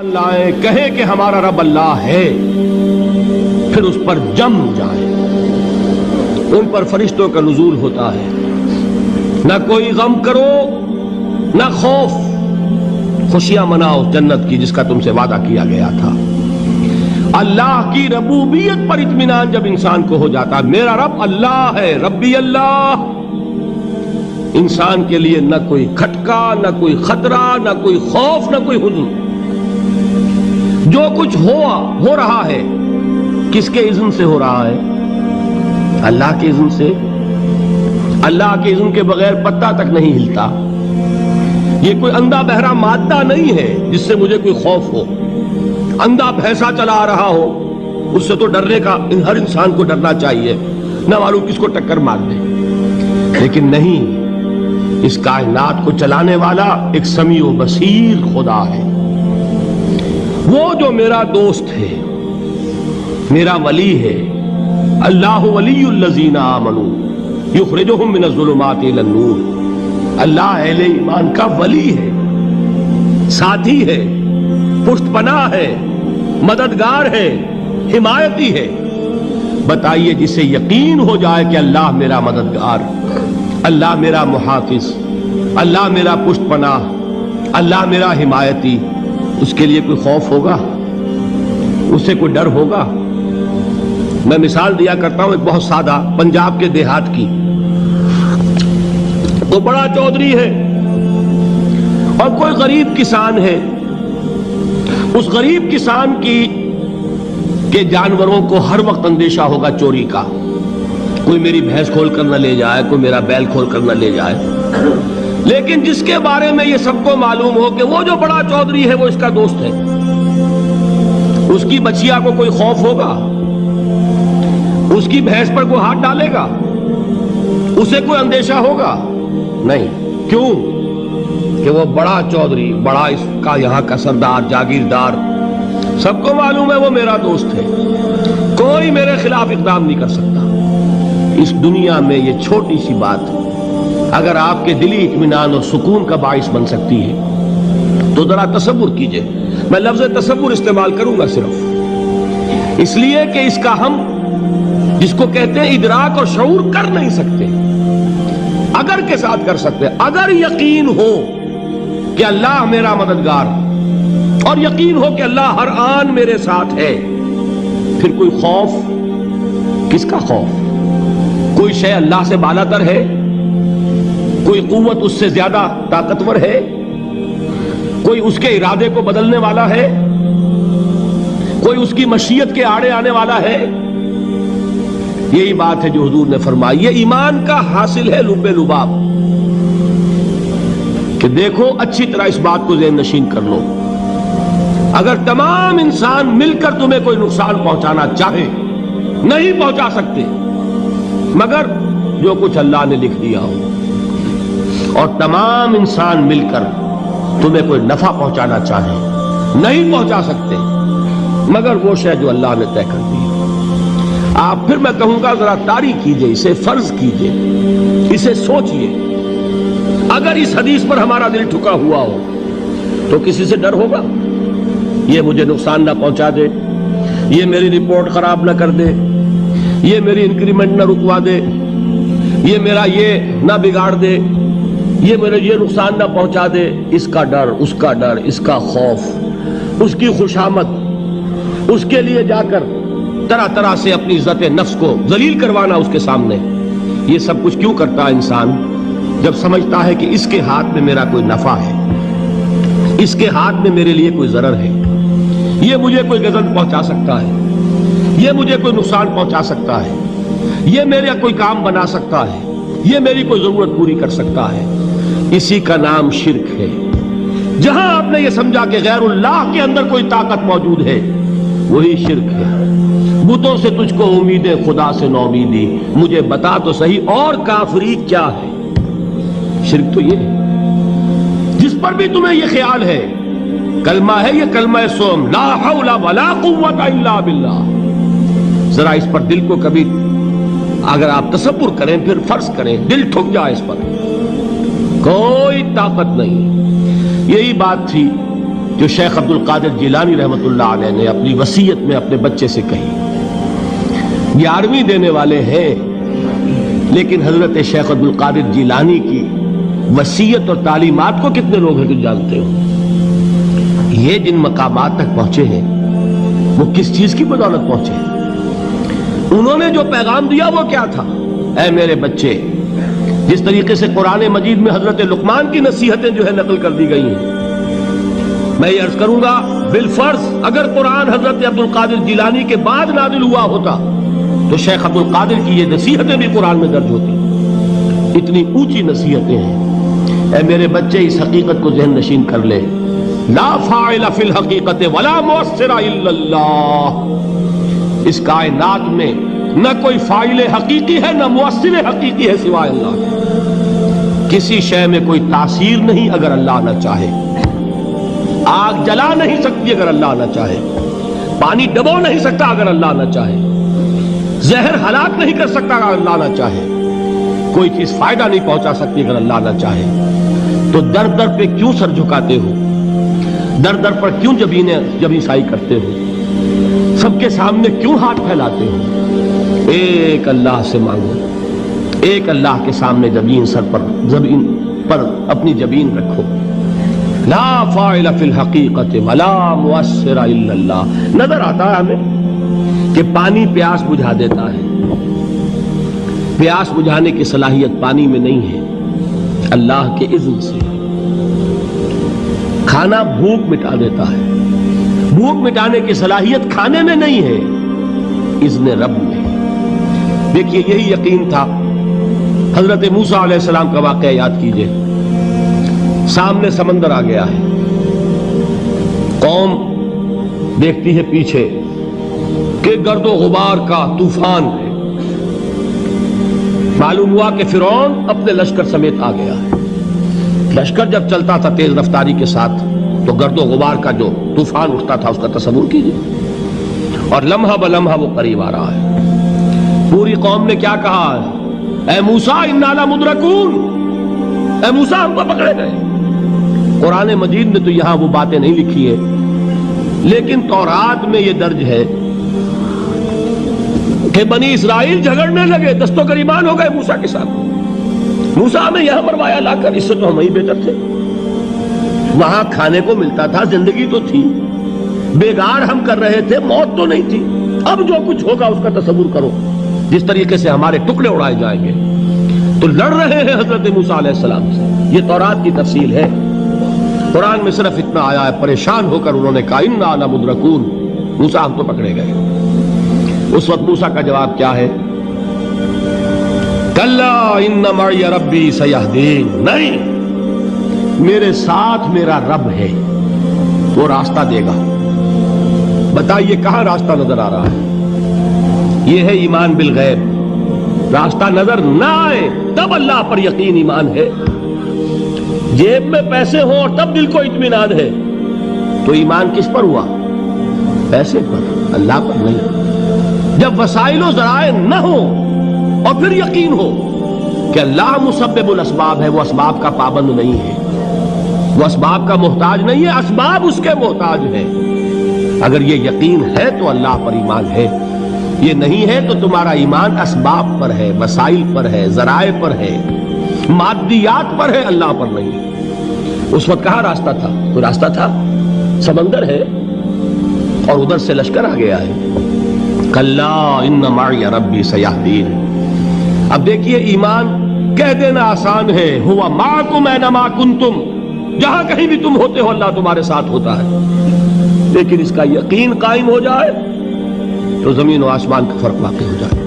لائیں کہیں کہ ہمارا رب اللہ ہے، پھر اس پر جم جائیں۔ ان پر فرشتوں کا نزول ہوتا ہے، نہ کوئی غم کرو نہ خوف، خوشیاں مناؤ جنت کی جس کا تم سے وعدہ کیا گیا تھا۔ اللہ کی ربوبیت پر اطمینان جب انسان کو ہو جاتا، میرا رب اللہ ہے، ربی اللہ، انسان کے لیے نہ کوئی کھٹکا، نہ کوئی خطرہ، نہ کوئی خوف، نہ کوئی حزن۔ جو کچھ ہو رہا ہے کس کے اذن سے ہو رہا ہے؟ اللہ کے اذن سے۔ اللہ کے اذن کے بغیر پتا تک نہیں ہلتا۔ یہ کوئی اندھا بہرا مادہ نہیں ہے جس سے مجھے کوئی خوف ہو۔ اندھا بھینسا چلا آ رہا ہو اس سے تو ڈرنے کا ہر انسان کو ڈرنا چاہیے، نہ معلوم کس کو ٹکر مار دے۔ لیکن نہیں، اس کائنات کو چلانے والا ایک سمیع و بصیر خدا ہے، وہ جو میرا دوست ہے، میرا ولی ہے۔ اللہ ولی الذین آمنوا یخرجہم من الظلمات الی النور۔ اللہ اہل ایمان کا ولی ہے، ساتھی ہے، پشت پناہ ہے، مددگار ہے، حمایتی ہے۔ بتائیے جسے یقین ہو جائے کہ اللہ میرا مددگار، اللہ میرا محافظ، اللہ میرا پشت پناہ، اللہ میرا حمایتی، اس کے لیے کوئی خوف ہوگا؟ اس سے کوئی ڈر ہوگا؟ میں مثال دیا کرتا ہوں ایک بہت سادہ، پنجاب کے دیہات کی۔ تو بڑا چودھری ہے اور کوئی غریب کسان ہے۔ اس غریب کسان کے جانوروں کو ہر وقت اندیشہ ہوگا چوری کا، کوئی میری بھینس کھول کر نہ لے جائے، کوئی میرا بیل کھول کر نہ لے جائے۔ لیکن جس کے بارے میں یہ سب کو معلوم ہو کہ وہ جو بڑا چودھری ہے وہ اس کا دوست ہے، اس کی بچیا کو کوئی خوف ہوگا؟ اس کی بھینس پر کوئی ہاتھ ڈالے گا؟ اسے کوئی اندیشہ ہوگا؟ نہیں۔ کیوں؟ کہ وہ بڑا چودھری، بڑا اس کا یہاں کا سردار، جاگیردار، سب کو معلوم ہے وہ میرا دوست ہے، کوئی میرے خلاف اقدام نہیں کر سکتا۔ اس دنیا میں یہ چھوٹی سی بات اگر آپ کے دلی اطمینان اور سکون کا باعث بن سکتی ہے تو ذرا تصور کیجئے۔ میں لفظ تصور استعمال کروں گا صرف اس لیے کہ اس کا ہم جس کو کہتے ہیں ادراک اور شعور کر نہیں سکتے، اگر کے ساتھ کر سکتے۔ اگر یقین ہو کہ اللہ میرا مددگار اور یقین ہو کہ اللہ ہر آن میرے ساتھ ہے، پھر کوئی خوف؟ کس کا خوف؟ کوئی شے اللہ سے بالاتر ہے؟ کوئی قوت اس سے زیادہ طاقتور ہے؟ کوئی اس کے ارادے کو بدلنے والا ہے؟ کوئی اس کی مشیت کے آڑے آنے والا ہے؟ یہی بات ہے جو حضور نے فرمائی۔ یہ ایمان کا حاصل ہے لب لباب، کہ دیکھو اچھی طرح اس بات کو ذہن نشین کر لو، اگر تمام انسان مل کر تمہیں کوئی نقصان پہنچانا چاہے نہیں پہنچا سکتے، مگر جو کچھ اللہ نے لکھ دیا ہو، اور تمام انسان مل کر تمہیں کوئی نفع پہنچانا چاہے نہیں پہنچا سکتے، مگر وہ شے جو اللہ نے طے کر دی۔ آپ پھر میں کہوں گا ذرا طاری کیجئے، اسے فرض کیجئے، اسے سوچئے۔ اگر اس حدیث پر ہمارا دل ٹھکا ہوا ہو تو کسی سے ڈر ہوگا؟ یہ مجھے نقصان نہ پہنچا دے، یہ میری رپورٹ خراب نہ کر دے، یہ میری انکریمنٹ نہ رکوا دے، یہ میرا یہ نہ بگاڑ دے، یہ میرے یہ نقصان نہ پہنچا دے۔ اس کا ڈر، اس کا ڈر، اس کا خوف، اس کی خوشامد، اس کے لیے جا کر طرح طرح سے اپنی عزت نفس کو ذلیل کروانا اس کے سامنے، یہ سب کچھ کیوں کرتا ہے انسان؟ جب سمجھتا ہے کہ اس کے ہاتھ میں میرا کوئی نفع ہے، اس کے ہاتھ میں میرے لیے کوئی ضرر ہے، یہ مجھے کوئی غضب پہنچا سکتا ہے، یہ مجھے کوئی نقصان پہنچا سکتا ہے، یہ میرا کوئی کام بنا سکتا ہے، یہ میری کوئی ضرورت پوری کر سکتا ہے۔ اسی کا نام شرک ہے۔ جہاں آپ نے یہ سمجھا کہ غیر اللہ کے اندر کوئی طاقت موجود ہے، وہی شرک ہے۔ بتوں سے تجھ کو امیدیں، خدا سے نومیدی، مجھے بتا تو صحیح اور کافری کیا ہے؟ شرک تو یہ ہے۔ جس پر بھی تمہیں یہ خیال ہے، کلمہ ہے یہ کلمہ سوم، لا حول ولا قوت الا باللہ، ذرا اس پر دل کو کبھی اگر آپ تصور کریں، پھر فرض کریں، دل ٹھک جائے اس پر، کوئی طاقت نہیں۔ یہی بات تھی جو شیخ عبد القادر جیلانی رحمۃ اللہ علیہ نے اپنی وصیت میں اپنے بچے سے کہی. 11ویں دینے والے ہیں، لیکن حضرت شیخ عبد القادر جیلانی کی وصیت اور تعلیمات کو کتنے لوگ ہیں جو جانتے ہو؟ یہ جن مقامات تک پہنچے ہیں وہ کس چیز کی بدولت پہنچے ہیں؟ انہوں نے جو پیغام دیا وہ کیا تھا؟ اے میرے بچے، جس طریقے سے قرآن مجید میں حضرت لقمان کی نصیحتیں جو ہے نقل کر دی گئی ہیں، میں یہ عرض کروں گا بالفرض اگر قرآن حضرت عبد القادر جیلانی کے بعد نازل ہوا ہوتا تو شیخ عبد القادر کی یہ نصیحتیں بھی قرآن میں درج ہوتی. اتنی اونچی نصیحتیں ہیں. اے میرے بچے، اس حقیقت کو ذہن نشین کر لے، لا فاعل فی الحقیقت ولا مؤثر الا اللہ. اس کائنات میں نہ کوئی فاعل حقیقی ہے نہ مؤثر حقیقی ہے سوائے اللہ کے. کسی شے میں کوئی تاثیر نہیں اگر اللہ نہ چاہے. آگ جلا نہیں سکتی اگر اللہ نہ چاہے. پانی ڈبو نہیں سکتا اگر اللہ نہ چاہے. زہر ہلاک نہیں کر سکتا اگر اللہ نہ چاہے. کوئی چیز فائدہ نہیں پہنچا سکتی اگر اللہ نہ چاہے. تو در در پہ کیوں سر جھکاتے ہو؟ در در پر کیوں جبیں سائی کرتے ہو؟ سب کے سامنے کیوں ہاتھ پھیلاتے ہو؟ ایک اللہ سے مانگو. ایک اللہ کے سامنے زمین پر اپنی جبین رکھو. لا فاعل فی الحقیقت ولا مؤثر الا اللہ. نظر آتا ہے ہمیں کہ پانی پیاس بجھا دیتا ہے. پیاس بجھانے کی صلاحیت پانی میں نہیں ہے، اللہ کے اذن سے. کھانا بھوک مٹا دیتا ہے، بھوک مٹانے کی صلاحیت کھانے میں نہیں ہے، اذن رب میں. دیکھیے یہی یقین تھا. حضرت موسیٰ علیہ السلام کا واقعہ یاد کیجئے. سامنے سمندر آ گیا ہے، قوم دیکھتی ہے پیچھے کہ گرد و غبار کا طوفان ہے. معلوم ہوا کہ فرعون اپنے لشکر سمیت آ گیا ہے. لشکر جب چلتا تھا تیز رفتاری کے ساتھ تو گرد و غبار کا جو طوفان اٹھتا تھا اس کا تصور کیجیے. اور لمحہ بلمحہ وہ قریب آ رہا ہے. پوری قوم نے کیا کہا ہے؟ اے موسیٰ انا لمدرکون. اے موسیٰ ہم کو پکڑے گئے. قرآن مجید نے تو یہاں وہ باتیں نہیں لکھی ہیں، لیکن تورات میں یہ درج ہے کہ بنی اسرائیل جھگڑنے لگے، دست و گریبان ہو گئے موسیٰ کے ساتھ. موسیٰ ہمیں یہاں مروایا لا کر، اس سے تو ہم ہی بہتر تھے. وہاں کھانے کو ملتا تھا، زندگی تو تھی، بیگار ہم کر رہے تھے، موت تو نہیں تھی. اب جو کچھ ہوگا اس کا تصور کرو، جس طریقے سے ہمارے ٹکڑے اڑائے جائیں گے. تو لڑ رہے ہیں حضرت موسیٰ علیہ السلام سے. یہ تورات کی تفصیل ہے. قرآن میں صرف اتنا آیا ہے، پریشان ہو کر انہوں نے کہا انا لمدرکون. موسیٰ ہم تو پکڑے گئے. اس وقت موسیٰ کا جواب کیا ہے؟ کلا ان معی ربی سیہدین. نہیں، میرے ساتھ میرا رب ہے، وہ راستہ دے گا. بتائیے کہاں راستہ نظر آ رہا ہے؟ یہ ہے ایمان بالغیب. راستہ نظر نہ آئے تب اللہ پر یقین ایمان ہے. جیب میں پیسے ہوں اور تب دل کو اطمینان ہے تو ایمان کس پر ہوا؟ پیسے پر، اللہ پر نہیں. جب وسائل و ذرائع نہ ہو اور پھر یقین ہو کہ اللہ مسبب الاسباب ہے، وہ اسباب کا پابند نہیں ہے، وہ اسباب کا محتاج نہیں ہے، اسباب اس کے محتاج ہیں. اگر یہ یقین ہے تو اللہ پر ایمان ہے. یہ نہیں ہے تو تمہارا ایمان اسباب پر ہے، وسائل پر ہے، ذرائع پر ہے، مادیات پر ہے، اللہ پر نہیں. اس وقت کہاں راستہ تھا؟ کوئی راستہ تھا؟ سمندر ہے اور ادھر سے لشکر آ گیا ہے. کلا ان معی ربی سیہدین. اب دیکھیے ایمان کہہ دینا آسان ہے، ہوا معکم اینما کنتم. جہاں کہیں بھی تم ہوتے ہو اللہ تمہارے ساتھ ہوتا ہے. لیکن اس کا یقین قائم ہو جائے تو زمین و آسمان کا فرق واقع ہو جائے.